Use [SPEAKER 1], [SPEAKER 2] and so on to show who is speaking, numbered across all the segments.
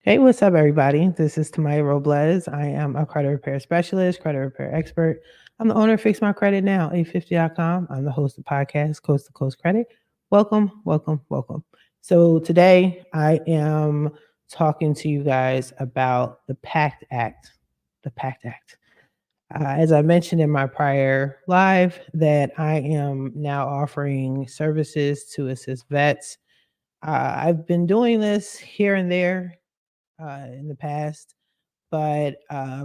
[SPEAKER 1] Hey, what's up, everybody? This is Tamiya Robles. I am a credit repair specialist, credit repair expert. I'm the owner of Fix My Credit Now, 850.com. I'm the host of podcast Coast to Coast Credit. Welcome, welcome, welcome. So today I am talking to you guys about the PACT Act. The PACT Act. As I mentioned in my prior live, that I am now offering services to assist vets. I've been doing this here and there in the past, but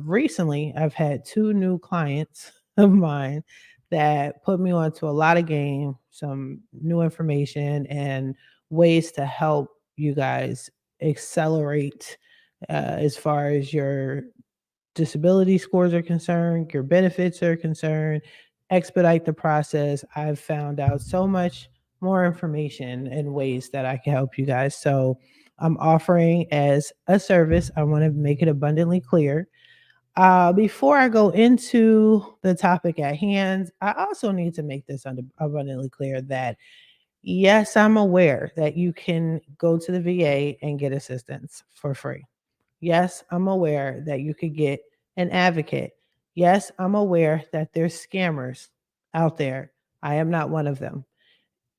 [SPEAKER 1] recently I've had two new clients of mine that put me onto a lot of game, some new information, and ways to help you guys accelerate as far as your disability scores are concerned, your benefits are concerned, expedite the process. I've found out so much more information and ways that I can help you guys. So I'm offering as a service. I want to make it abundantly clear. Before I go into the topic at hand, I also need to make this abundantly clear that yes, I'm aware that you can go to the VA and get assistance for free. Yes, I'm aware that you could get an advocate. Yes, I'm aware that there's scammers out there. I am not one of them.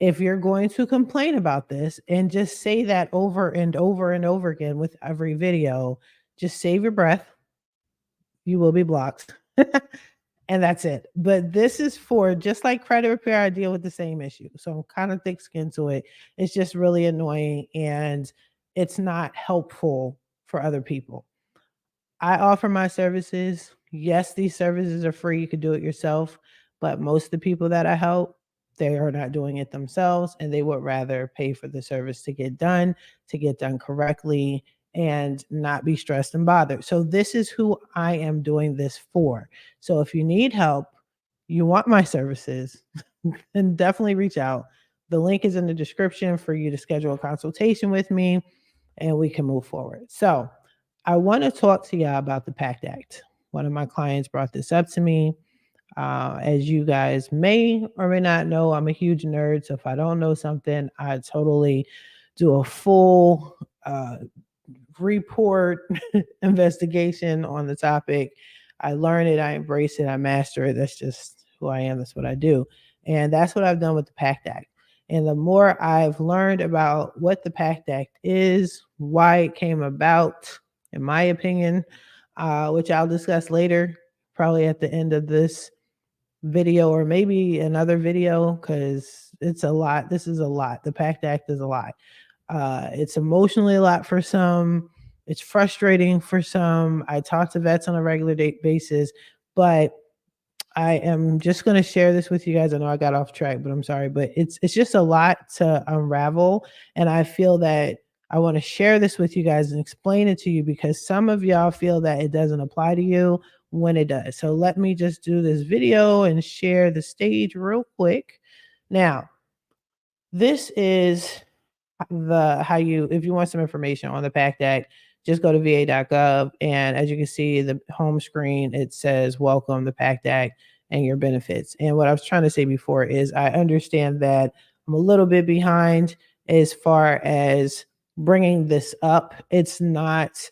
[SPEAKER 1] If you're going to complain about this and just say that over and over and over again with every video, just save your breath. You will be blocked. And that's it. But this is for just like credit repair, I deal with the same issue. So I'm kind of thick skinned to it. It's just really annoying and it's not helpful for other people. I offer my services. Yes, these services are free. You could do it yourself. But most of the people that I help, they are not doing it themselves and they would rather pay for the service to get done correctly, and not be stressed and bothered. So, this is who I am doing this for. So, if you need help, you want my services, then definitely reach out. The link is in the description for you to schedule a consultation with me and we can move forward. So, I want to talk to y'all about the PACT Act. One of my clients brought this up to me. As you guys may or may not know, I'm a huge nerd. So if I don't know something, I totally do a full report investigation on the topic. I learn it, I embrace it, I master it. That's just who I am. That's what I do. And that's what I've done with the PACT Act. And the more I've learned about what the PACT Act is, why it came about, in my opinion, which I'll discuss later, probably at the end of this video or maybe another video, because it's a lot. This is a lot. The PACT Act is a lot. It's emotionally a lot for some. It's frustrating for some. I talk to vets on a regular basis, but I am just going to share this with you guys. I know I got off track, but I'm sorry, but it's just a lot to unravel, and I feel that I want to share this with you guys and explain it to you because some of y'all feel that it doesn't apply to you when it does. So let me just do this video and share the stage real quick. Now, this is the how you if you want some information on the PACT Act, just go to va.gov, and as you can see, the home screen, it says welcome the PACT Act and your benefits. And what I was trying to say before is I understand that I'm a little bit behind as far as bringing this up. It's not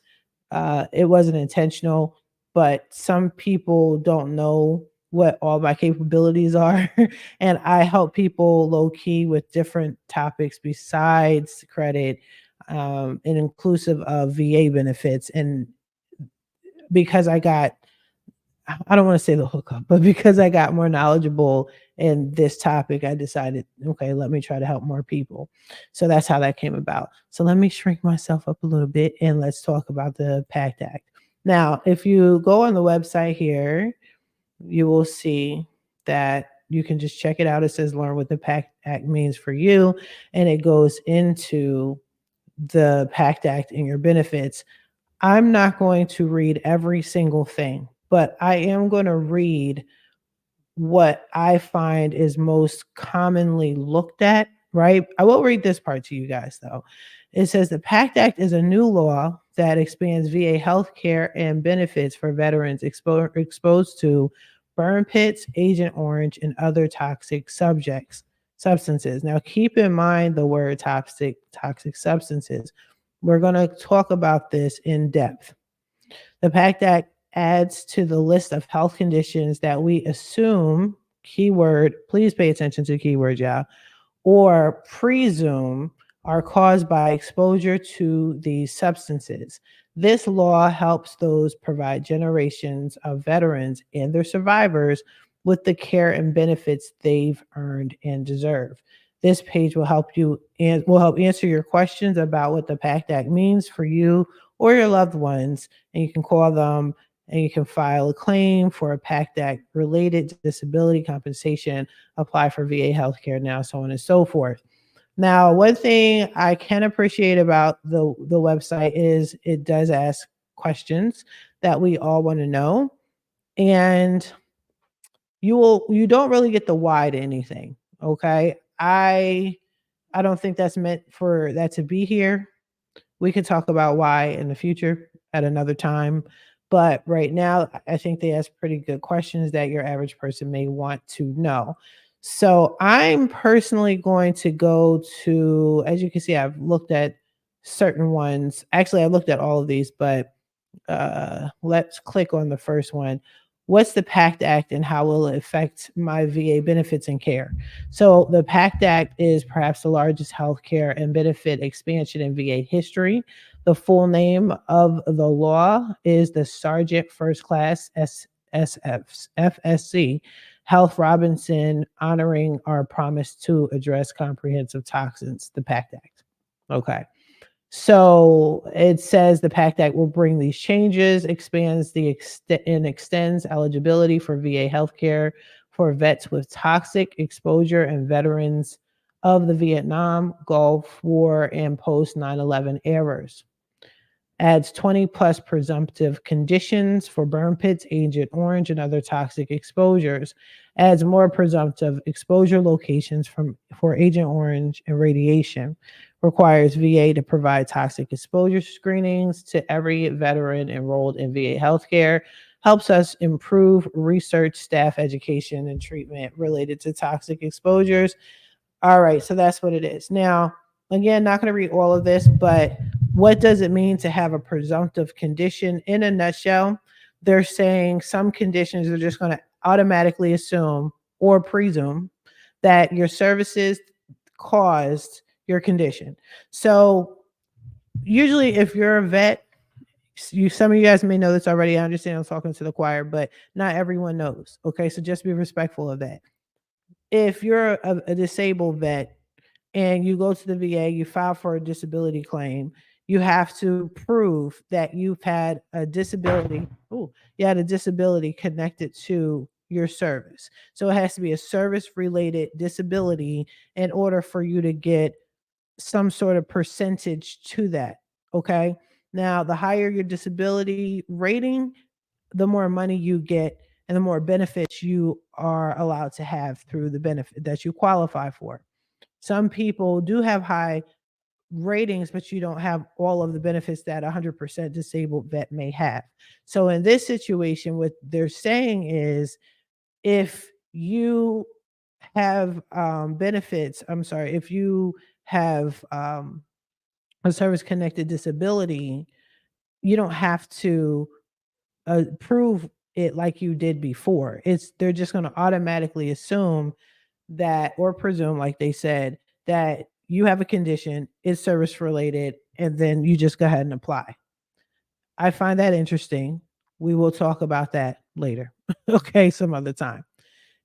[SPEAKER 1] it wasn't intentional, but some people don't know what all my capabilities are. And I help people low key with different topics besides credit, and inclusive of VA benefits. And because I don't want to say the hookup, but because I got more knowledgeable in this topic, I decided, okay, let me try to help more people. So that's how that came about. So let me shrink myself up a little bit and let's talk about the PACT Act. Now, if you go on the website here, you will see that you can just check it out. It says learn what the PACT Act means for you, and it goes into the PACT Act and your benefits. I'm not going to read every single thing, but I am going to read what I find is most commonly looked at, right? I will read this part to you guys, though. It says the PACT Act is a new law that expands VA health care and benefits for veterans exposed to burn pits, Agent Orange, and other toxic substances. Now, keep in mind the word toxic substances. We're going to talk about this in depth. The PACT Act adds to the list of health conditions that we assume, keyword, please pay attention to keywords, y'all, or presume are caused by exposure to these substances. This law helps those provide generations of veterans and their survivors with the care and benefits they've earned and deserve. This page will help you and will help answer your questions about what the PACT Act means for you or your loved ones, and you can call them and you can file a claim for a PACT Act related disability compensation, apply for VA healthcare now, so on and so forth. Now, one thing I can appreciate about the website is it does ask questions that we all want to know, and you don't really get the why to anything. Okay, I don't think that's meant for that to be here. We could talk about why in the future at another time. But right now, I think they ask pretty good questions that your average person may want to know. So I'm personally going to go to, as you can see, I've looked at certain ones. Actually, I looked at all of these, but let's click on the first one. What's the PACT Act and how will it affect my VA benefits and care? So, the PACT Act is perhaps the largest healthcare and benefit expansion in VA history. The full name of the law is the Sergeant First Class FSC Health Robinson, honoring our promise to address comprehensive toxins, the PACT Act. Okay. So it says the PACT Act will bring these changes, expands and extends eligibility for VA healthcare for vets with toxic exposure and veterans of the Vietnam, Gulf War, and post 9/11 eras. Adds 20 plus presumptive conditions for burn pits, Agent Orange, and other toxic exposures. Adds more presumptive exposure locations for Agent Orange and radiation. Requires VA to provide toxic exposure screenings to every veteran enrolled in VA healthcare. Helps us improve research, staff education, and treatment related to toxic exposures. All right, so that's what it is. Now, again, not going to read all of this, but what does it mean to have a presumptive condition? In a nutshell, they're saying some conditions are just going to automatically assume or presume that your services caused your condition. So, usually, if you're a vet, some of you guys may know this already. I understand I'm talking to the choir, but not everyone knows. Okay, so just be respectful of that. If you're a disabled vet and you go to the VA, you file for a disability claim, you have to prove that you've had a disability. Oh, you had a disability connected to your service. So it has to be a service related disability in order for you to get some sort of percentage to that. Okay. Now, the higher your disability rating, the more money you get and the more benefits you are allowed to have through the benefit that you qualify for. Some people do have high ratings, but you don't have all of the benefits that a 100% disabled vet may have. So in this situation, what they're saying is if you have benefits, I'm sorry, if you have a service connected disability, you don't have to prove it like you did before. They're just going to automatically assume that or presume, like they said, that you have a condition, it's service related, and then you just go ahead and apply. I find that interesting. We will talk about that later. Okay, some other time.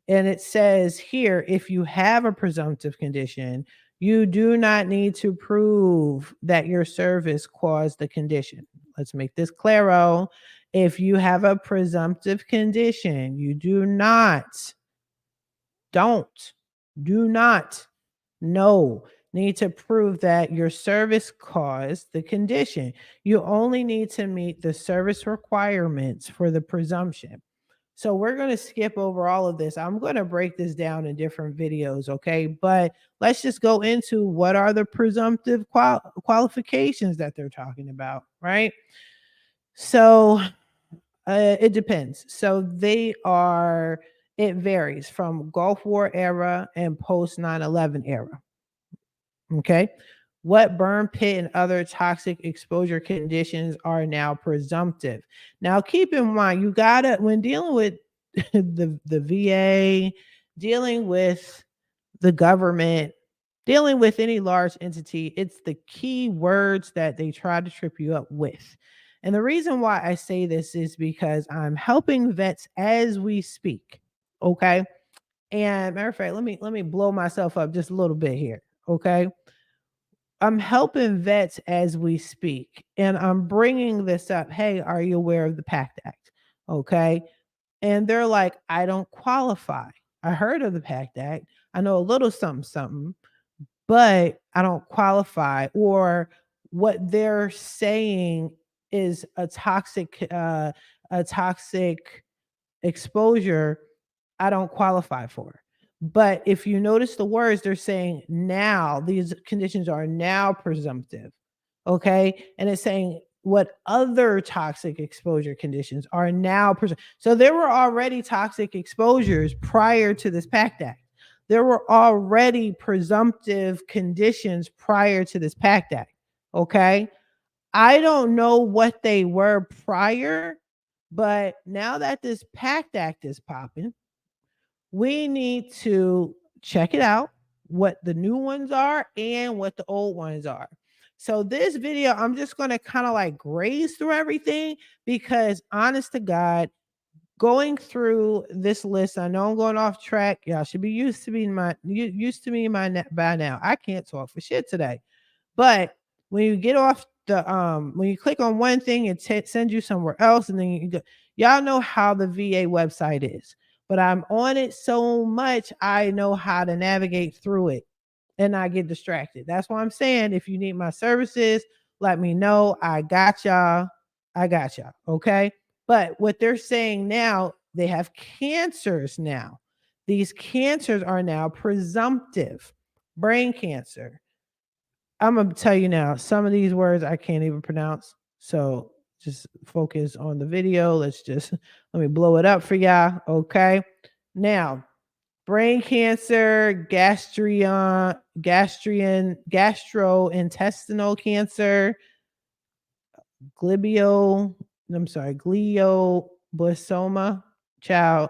[SPEAKER 1] And it says here if you have a presumptive condition, you do not need to prove that your service caused the condition. Let's make this claro. If you have a presumptive condition, you don't, do not, no, need to prove that your service caused the condition. You only need to meet the service requirements for the presumption. So we're going to skip over all of this. I'm going to break this down in different videos, okay? But let's just go into what are the presumptive qualifications that they're talking about, right? So it depends. So it varies from Gulf War era and post 9/11 era. Okay. What burn pit and other toxic exposure conditions are now presumptive? Now, keep in mind, you gotta, when dealing with the VA, dealing with the government, dealing with any large entity, it's the key words that they try to trip you up with. And the reason why I say this is because I'm helping vets as we speak. Okay. And matter of fact, let me blow myself up just a little bit here. Okay. I'm helping vets as we speak, and I'm bringing this up. Hey, are you aware of the PACT Act? Okay. And they're like, I don't qualify. I heard of the PACT Act. I know a little something, something, but I don't qualify. Or what they're saying is a toxic exposure I don't qualify for. But if you notice the words, they're saying now, these conditions are now presumptive. Okay. And it's saying what other toxic exposure conditions are now presumptive. So there were already toxic exposures prior to this PACT Act. There were already presumptive conditions prior to this PACT Act. Okay. I don't know what they were prior, but now that this PACT Act is popping, we need to check it out, what the new ones are and what the old ones are. So this video, I'm just going to kind of like graze through everything because honest to God, going through this list, I know I'm going off track. Y'all should be used to me by now. I can't talk for shit today. But when you get off when you click on one thing, it sends you somewhere else, and then you go. Y'all know how the VA website is, but I'm on it so much, I know how to navigate through it and not get distracted. That's why I'm saying if you need my services, let me know. I got y'all. I got y'all. Okay. But what they're saying now, they have cancers now. These cancers are now presumptive. Brain cancer, I'm gonna tell you now, some of these words I can't even pronounce. So just focus on the video. Let me blow it up for y'all. Okay. Now, brain cancer, gastrointestinal cancer, glioblastoma. Child,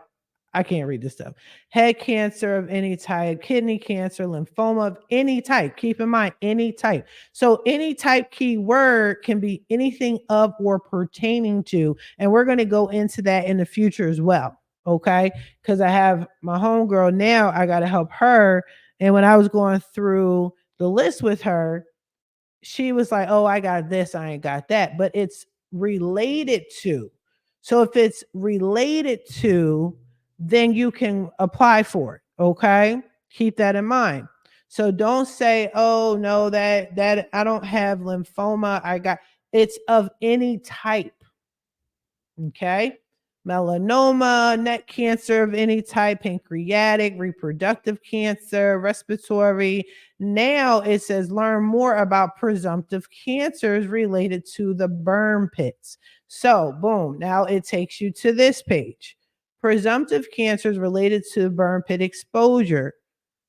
[SPEAKER 1] I can't read this stuff. Head cancer of any type, kidney cancer, lymphoma of any type. Keep in mind, any type. So any type keyword can be anything of or pertaining to. And we're going to go into that in the future as well. Okay. Because I have my homegirl now, I got to help her. And when I was going through the list with her, she was like, oh, I got this, I ain't got that. But it's related to. So if it's related to, then you can apply for it. Okay. Keep that in mind. So don't say, oh no, that I don't have lymphoma. It's of any type. Okay. Melanoma, neck cancer of any type, pancreatic, reproductive cancer, respiratory. Now it says learn more about presumptive cancers related to the burn pits. So, boom, now it takes you to this page. Presumptive cancers related to burn pit exposure.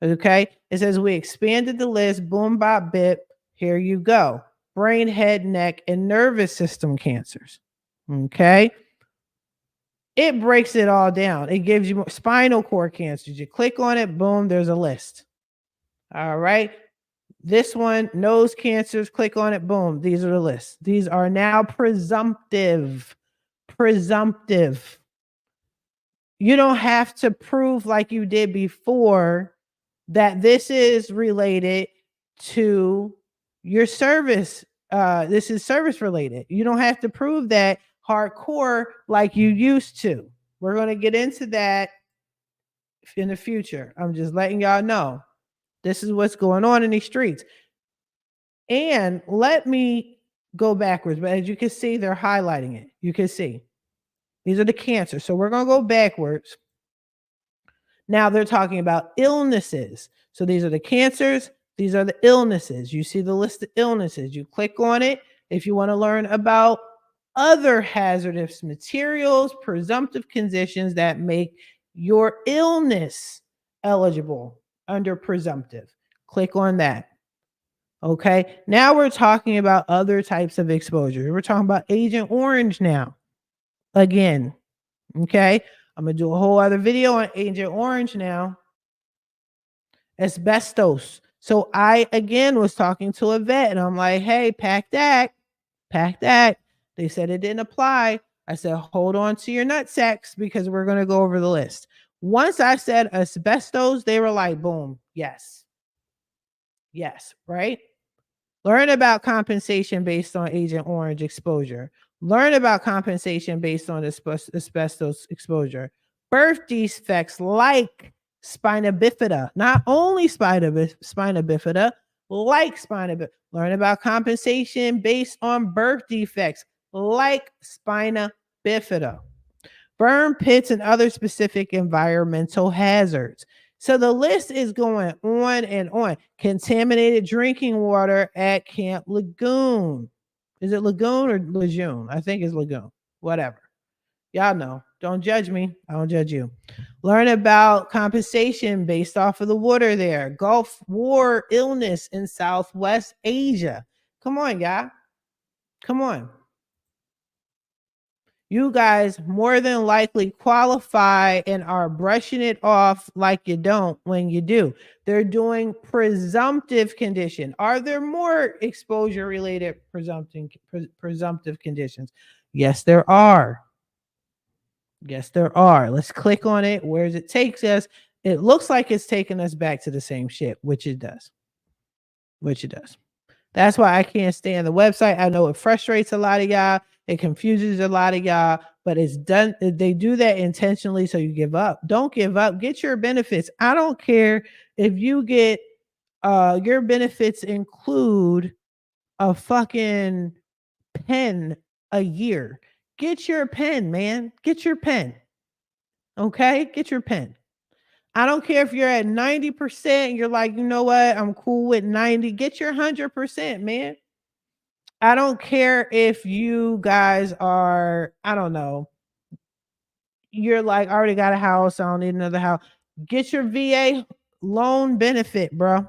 [SPEAKER 1] Okay. It says we expanded the list, boom, bop, bip. Here you go. Brain, head, neck, and nervous system cancers. Okay. It breaks it all down. It gives you spinal cord cancers. You click on it, boom, there's a list. All right. This one, nose cancers, click on it, boom, these are the lists. These are now presumptive. Presumptive. You don't have to prove like you did before that this is related to your service. This is service related. You don't have to prove that hardcore like you used to. We're going to get into that in the future. I'm just letting y'all know this is what's going on in these streets. And let me go backwards, but as you can see, they're highlighting it. You can see these are the cancers. So we're going to go backwards. Now they're talking about illnesses. So these are the cancers. These are the illnesses. You see the list of illnesses. You click on it if you want to learn about other hazardous materials, presumptive conditions that make your illness eligible under presumptive. Click on that. Okay. Now we're talking about other types of exposure. We're talking about Agent Orange now. Again. Okay. I'm going to do a whole other video on Agent Orange now. Asbestos. So I again was talking to a vet and I'm like, hey, PACT Act, PACT Act. They said it didn't apply. I said, hold on to your nut sacks because we're going to go over the list. Once I said asbestos, they were like, boom, yes. Yes, right? Learn about compensation based on Agent Orange exposure. Learn about compensation based on asbestos exposure. Birth defects like spina bifida, not only spina bifida, like spina bifida. Learn about compensation based on birth defects like spina bifida. Burn pits and other specific environmental hazards. So the list is going on and on. Contaminated drinking water at Camp Lagoon. Is it Lagoon or Lejeune? I think it's Lagoon. Whatever. Y'all know. Don't judge me. I don't judge you. Learn about compensation based off of the water there. Gulf War illness in Southwest Asia. Come on, y'all. Come on. You guys more than likely qualify and are brushing it off like you don't when you do. They're doing presumptive condition. Are there more exposure related presumptive conditions? Yes, there are. Yes, there are. Let's click on it. Where does it take us? It looks like it's taking us back to the same shit, which it does. Which it does. That's why I can't stand the website. I know it frustrates a lot of y'all. It confuses a lot of y'all, but it's done. They do that intentionally so you give up. Don't give up. Get your benefits. I don't care if you get your benefits include a fucking pen a year. Get your pen, man. Get your pen. Okay? Get your pen. I don't care if you're at 90%, you're like, you know what? I'm cool with 90. Get your 100%, man. I don't care if you guys are, I don't know, you're like, I already got a house, I don't need another house. Get your VA loan benefit, bro.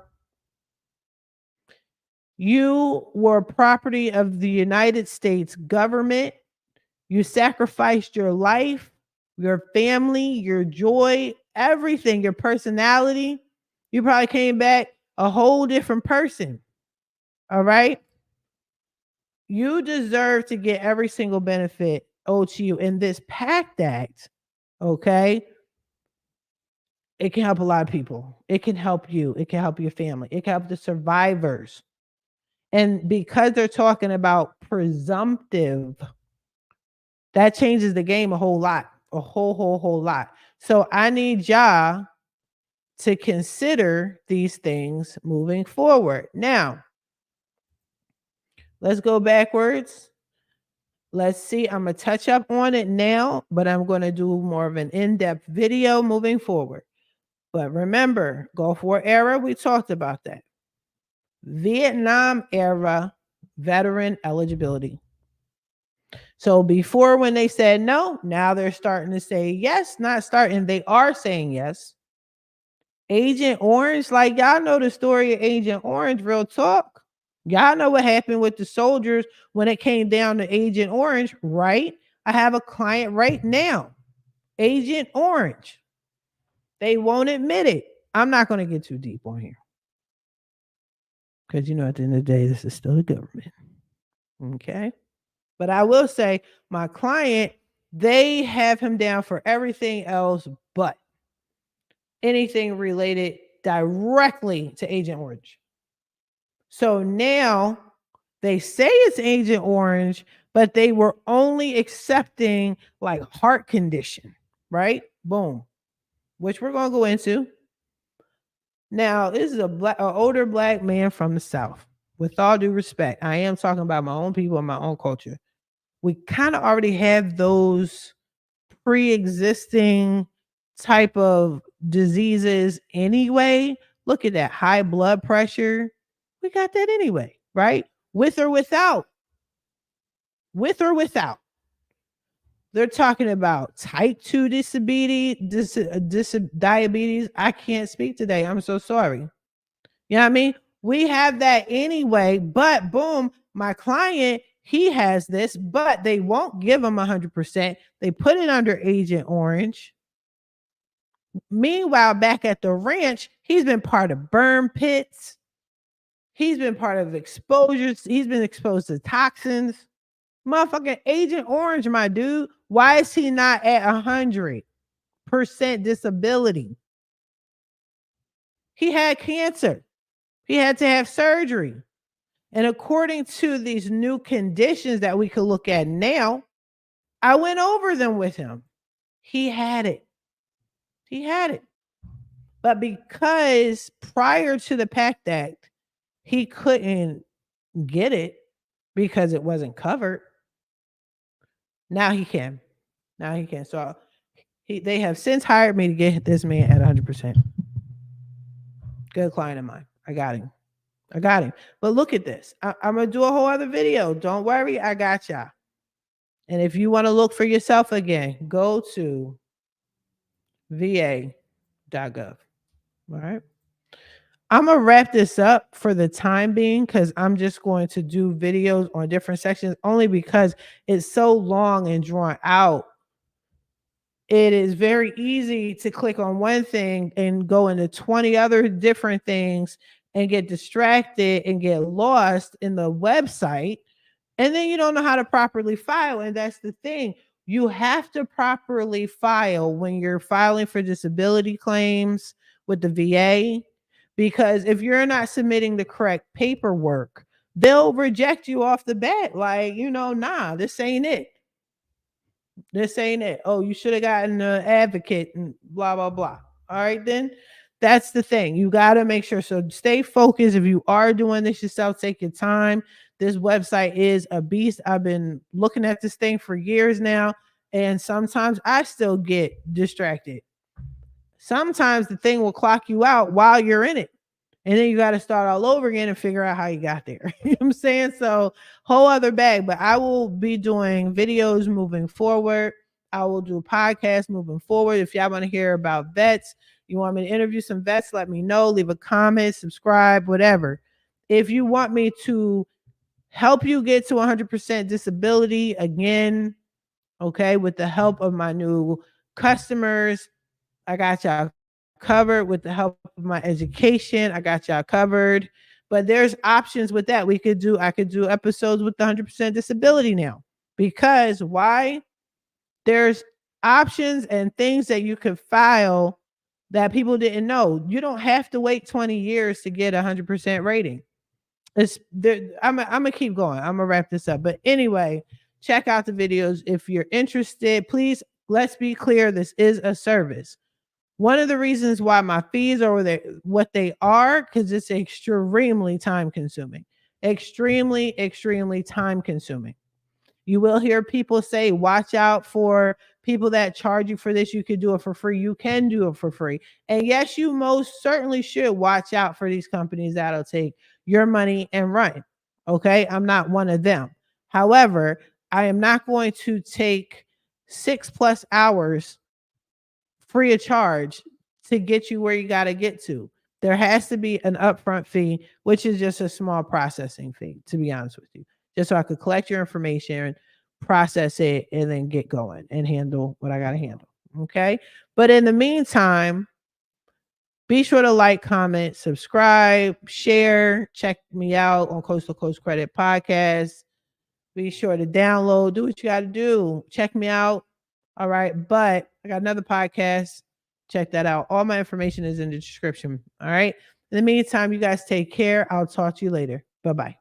[SPEAKER 1] You were property of the United States government. You sacrificed your life, your family, your joy, everything, your personality. You probably came back a whole different person. All right. You deserve to get every single benefit owed to you in this PACT Act. Okay. It can help a lot of people. It can help you. It can help your family. It can help the survivors. And because they're talking about presumptive, that changes the game a whole lot, a whole lot. So I need y'all to consider these things moving forward. Now, let's go backwards. Let's see. I'm going to touch up on it now, but I'm going to do more of an in-depth video moving forward. But remember, Gulf War era, we talked about that. Vietnam era veteran eligibility. So before when they said no, now they're starting to say yes, not starting. They are saying yes. Agent Orange, like y'all know the story of Agent Orange, real talk. Y'all know what happened with the soldiers when it came down to Agent Orange, right? I have a client right now, Agent Orange. They won't admit it. I'm not going to get too deep on here. Because, you know, at the end of the day, this is still the government. Okay. But I will say my client, they have him down for everything else but anything related directly to Agent Orange. So now they say it's Agent Orange, but they were only accepting like heart condition, right? Boom. Which we're going to go into. Now, this is an older black man from the South. With all due respect, I am talking about my own people and my own culture. We kind of already have those pre-existing type of diseases anyway. Look at that high blood pressure. We got that anyway, right? With or without. With or without. They're talking about type 2 diabetes. I can't speak today. I'm so sorry. You know what I mean? We have that anyway, but boom, my client, he has this, but they won't give him 100%. They put it under Agent Orange. Meanwhile, back at the ranch, he's been part of burn pits. He's been part of exposures. He's been exposed to toxins. Motherfucking Agent Orange, my dude. Why is he not at 100% disability? He had cancer. He had to have surgery. And according to these new conditions that we could look at now, I went over them with him. He had it. He had it. But because prior to the PACT Act, he couldn't get it because it wasn't covered. Now he can. Now he can. So they have since hired me to get this man at 100%. Good client of mine. I got him. But look at this. I'm going to do a whole other video. Don't worry. I got y'all. And if you want to look for yourself again, go to va.gov. All right. I'm going to wrap this up for the time being because I'm just going to do videos on different sections only because it's so long and drawn out. It is very easy to click on one thing and go into 20 other different things and get distracted and get lost in the website. And then you don't know how to properly file. And that's the thing. You have to properly file when you're filing for disability claims with the VA, because if you're not submitting the correct paperwork, they'll reject you off the bat. Like, nah, this ain't it. This ain't it. Oh, you should have gotten an advocate and blah, blah, blah. All right, then that's the thing. You got to make sure. So stay focused. If you are doing this yourself, take your time. This website is a beast. I've been looking at this thing for years now, and sometimes I still get distracted. Sometimes the thing will clock you out while you're in it. And then you got to start all over again and figure out how you got there. You know what I'm saying? So whole other bag, but I will be doing videos moving forward. I will do podcasts moving forward. If y'all want to hear about vets, you want me to interview some vets, let me know. Leave a comment, subscribe, whatever. If you want me to help you get to 100% disability again, okay, with the help of my new customers, I got y'all covered. With the help of my education, I got y'all covered. But there's options with that. I could do episodes with the 100% disability now. Because why? There's options and things that you could file that people didn't know. You don't have to wait 20 years to get a 100% rating. I'm gonna keep going. I'm gonna wrap this up. But anyway, check out the videos if you're interested. Please, let's be clear, this is a service. One of the reasons why my fees are what they are, because it's extremely time consuming. Extremely, extremely time consuming. You will hear people say, watch out for people that charge you for this. You could do it for free. You can do it for free. And yes, you most certainly should watch out for these companies that'll take your money and run. Okay. I'm not one of them. However, I am not going to take 6+ hours free of charge to get you where you got to get to. There has to be an upfront fee, which is just a small processing fee, to be honest with you, just so I could collect your information, process it, and then get going and handle what I got to handle. Okay. But in the meantime, be sure to like, comment, subscribe, share, check me out on Coast to Coast Credit Podcast. Be sure to download, do what you got to do. Check me out. All right. But I got another podcast. Check that out. All my information is in the description. All right. In the meantime, you guys take care. I'll talk to you later. Bye-bye.